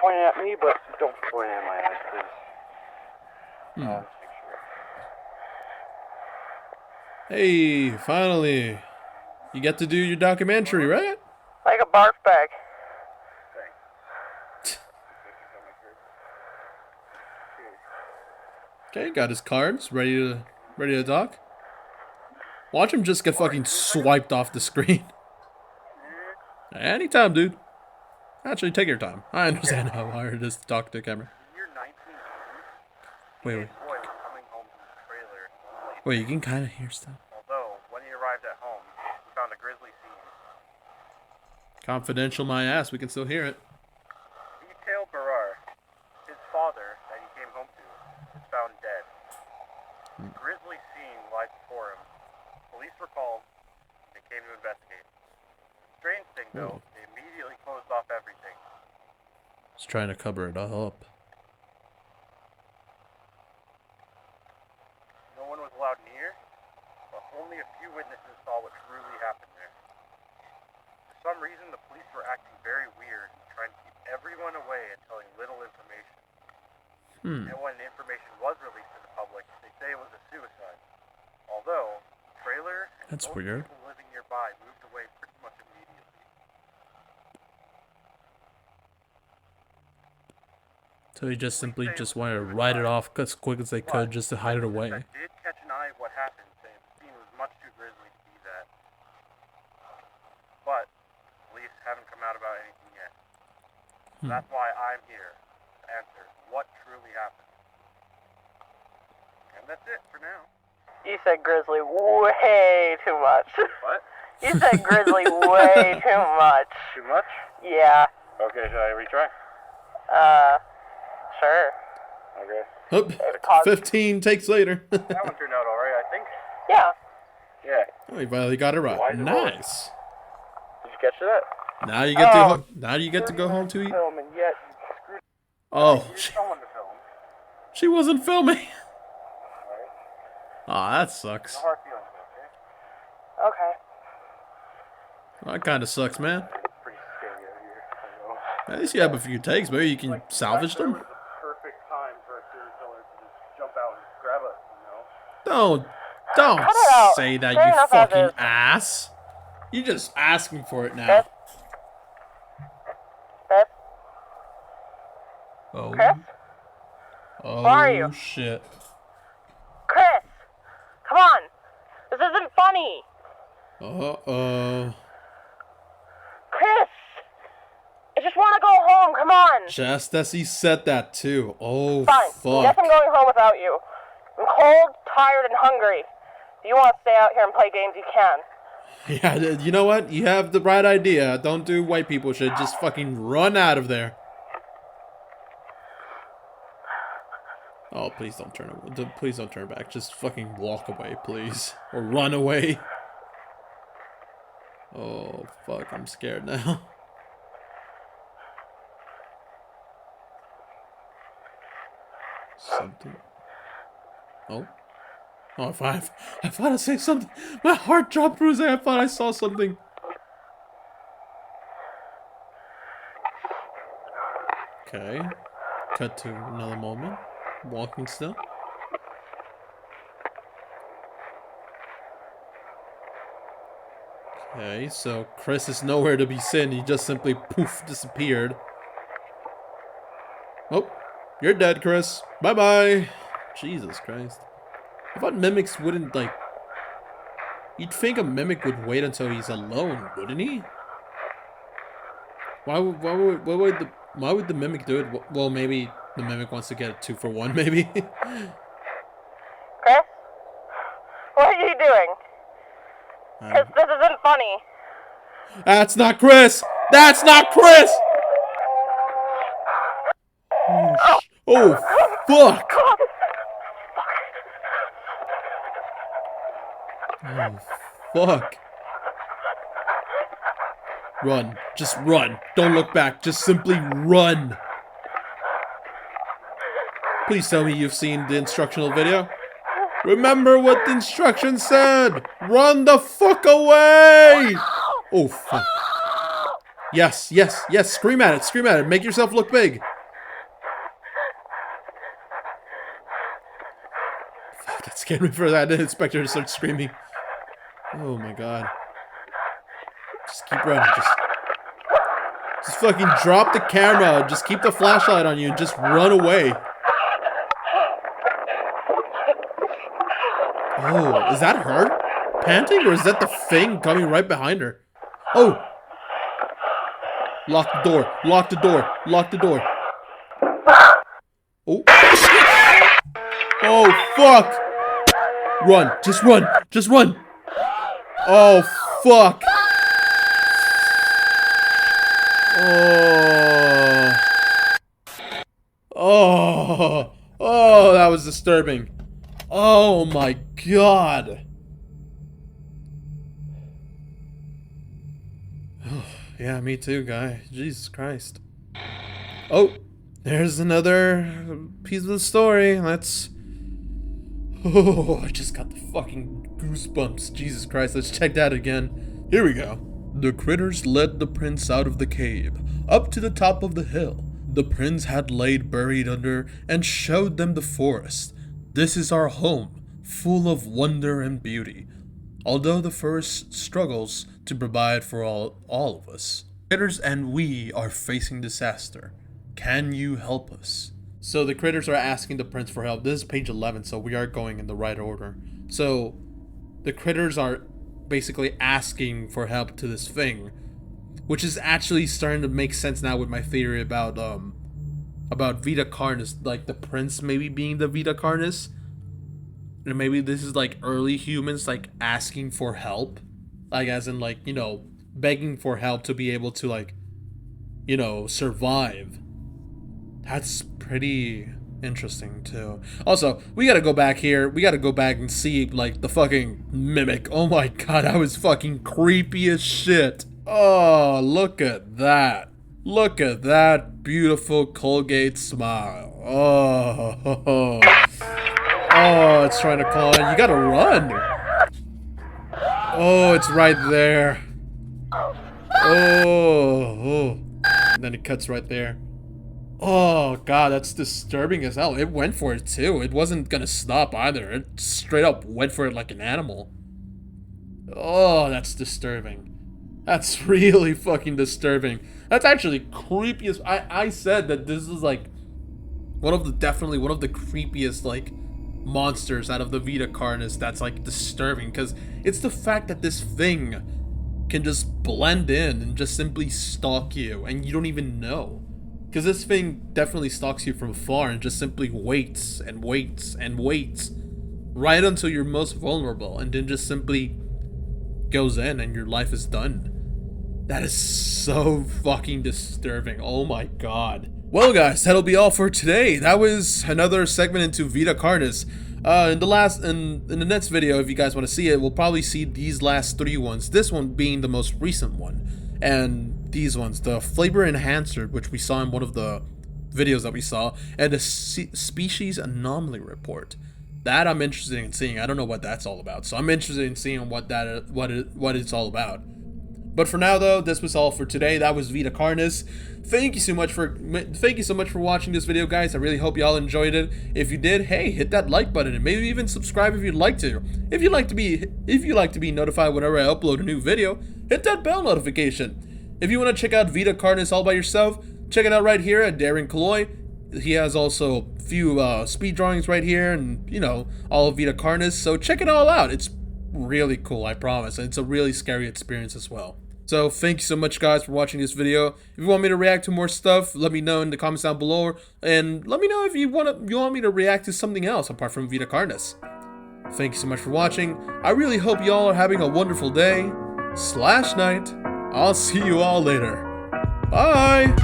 Point it at me, but don't point it at my eyes, please. Hey, finally. You get to do your documentary, right? Like a barf bag. Okay, got his cards, ready to talk. Watch him just get fucking swiped off the screen. Anytime, dude. Actually, take your time. I understand how hard it is to talk to the camera. Wait. Wait, you can kind of hear stuff. Although, when he arrived at home, he found a grisly scene. Confidential my ass, we can still hear it. Detail Barar, his father that he came home to, is found dead. Grisly scene lies before him. Police were called. They came to investigate. Strange thing, though, they immediately closed off everything. Just trying to cover it up. No one was allowed near, but only a few witnesses saw what truly happened there. For some reason, the police were acting very weird, trying to keep everyone away and telling little information. And when the information was released to the public, they say it was a suicide. Although, the trailer and That's most weird. people living nearby moved away pretty much immediately. So he just simply just wanted to write it off as quick as they could just to hide it away. I did catch an eye of what happened, saying the scene was much too grisly to be that. But police haven't come out about anything yet. So that's why I'm here to answer what truly happened. And that's it for now. You said grizzly way too much. What? You said grizzly way too much. Too much? Yeah. Okay, should I retry? Sure. Okay. Oh, 15 takes later. That one turned out alright, I think. Yeah. Yeah. Oh, you finally got it right. Why is it Nice. Did you catch that? Now you get to now you get to go home to eat. Filming yet. Screw. Oh, Someone to film. she wasn't filming. Aw, that sucks. No hard feelings, okay? Okay. That kind of sucks, man. Pretty scary out here. I know. At least you have a few takes. Maybe you can salvage That them. was the perfect time for a serial killer to just jump out and grab us, you know? Don't Cut it out. say that, Fair you enough as fucking is. ass. You're just asking for it now. Chris? Chris? Oh. Chris? Oh, Where are you? shit. Chris! Come on! This isn't funny! Uh-oh. Chris! I just want to go home, come on! Just as he said that, too. Oh, Fine. I fuck. guess I'm going home without you. I'm cold, tired, and hungry. If you want to stay out here and play games, you can. Yeah, you know what? You have the right idea. Don't do white people shit. Just fucking run out of there. Oh, please don't turn away. Please don't turn back. Just fucking walk away, please. Or run away. Oh, fuck. I'm scared now. Something. Oh. Oh, I thought I say something. My heart dropped for a second. I thought I saw something. Okay. Cut to another moment. Walking still. Okay, so Chris is nowhere to be seen. He just simply poof disappeared. Oh, you're dead, Chris. Bye-bye. Jesus Christ. I thought mimics wouldn't, like... You'd think a mimic would wait until he's alone, wouldn't he? Why would the mimic do it? Well, maybe the mimic wants to get a 2-for-1, maybe. Chris? What are you doing? Because this isn't funny. That's not Chris! That's not Chris! Oh, fuck! Oh, fuck. Run. Just run. Don't look back. Just simply run. Please tell me you've seen the instructional video. Remember what the instructions said. Run the fuck away. Oh, fuck. Yes, yes, yes. Scream at it. Scream at it. Make yourself look big. Fuck, that scared me for that inspector to start screaming. Oh my god. Just keep running. Just fucking drop the camera. Just keep the flashlight on you and just run away. Oh, is that her panting, or is that the thing coming right behind her? Oh! Lock the door. Lock the door. Lock the door. Oh. Oh, fuck! Run. Just run. Just run. Oh, fuck. Oh. Oh. Oh, that was disturbing. Oh my god. Yeah, me too, guy. Jesus Christ. Oh, there's another piece of the story. Let's... Oh, I just got the fucking goosebumps. Jesus Christ, let's check that again. Here we go. The critters led the prince out of the cave, up to the top of the hill. The prince had laid buried under and showed them the forest. This is our home, full of wonder and beauty. Although the forest struggles to provide for all of us. Critters and we are facing disaster. Can you help us? So the critters are asking the prince for help. This is page 11, so we are going in the right order. So the critters are basically asking for help to this thing, which is actually starting to make sense now with my theory about Vita Carnis, like the prince maybe being the Vita Carnis. And maybe this is like early humans like asking for help, like as in like, you know, begging for help to be able to like, you know, survive. That's pretty interesting too. Also, we gotta go back here. We gotta go back and see like the fucking mimic. Oh my god, that was fucking creepy as shit. Oh, look at that. Look at that beautiful Colgate smile. Oh. Oh, it's trying to call in. You gotta run. Oh, it's right there. Oh. And then it cuts right there. Oh, God, that's disturbing as hell. It went for it, too. It wasn't gonna stop either. It straight up went for it like an animal. Oh, that's disturbing. That's really fucking disturbing. That's actually creepy as... I said that this is, like, definitely one of the creepiest, like, monsters out of the Vita Carnis that's like disturbing, because it's the fact that this thing can just blend in and just simply stalk you and you don't even know, because this thing definitely stalks you from afar and just simply waits and waits and waits right until you're most vulnerable and then just simply goes in and your life is done. That is so fucking disturbing. Oh my god. Well guys, that'll be all for today. That was another segment into Vita Carnis. In the next video, if you guys want to see it, we'll probably see these last 3 ones. This one being the most recent one. And these ones, the flavor enhancer, which we saw in one of the videos that we saw, and the species anomaly report. That I'm interested in seeing. I don't know what that's all about, so I'm interested in seeing what it's all about. But for now, though, this was all for today. That was Vita Carnis. Thank you so much for watching this video, guys. I really hope y'all enjoyed it. If you did, hey, hit that like button and maybe even subscribe if you'd like to. If you like to be notified whenever I upload a new video, hit that bell notification. If you want to check out Vita Carnis all by yourself, check it out right here at Darian. He has also a few speed drawings right here, and you know, all of Vita Carnis. So check it all out. It's really cool, I promise. And it's a really scary experience as well. So thank you so much, guys, for watching this video. If you want me to react to more stuff, let me know in the comments down below, and let me know if you want me to react to something else apart from Vita Carnis. Thank you so much for watching. I really hope y'all are having a wonderful day / night. I'll see you all later. Bye.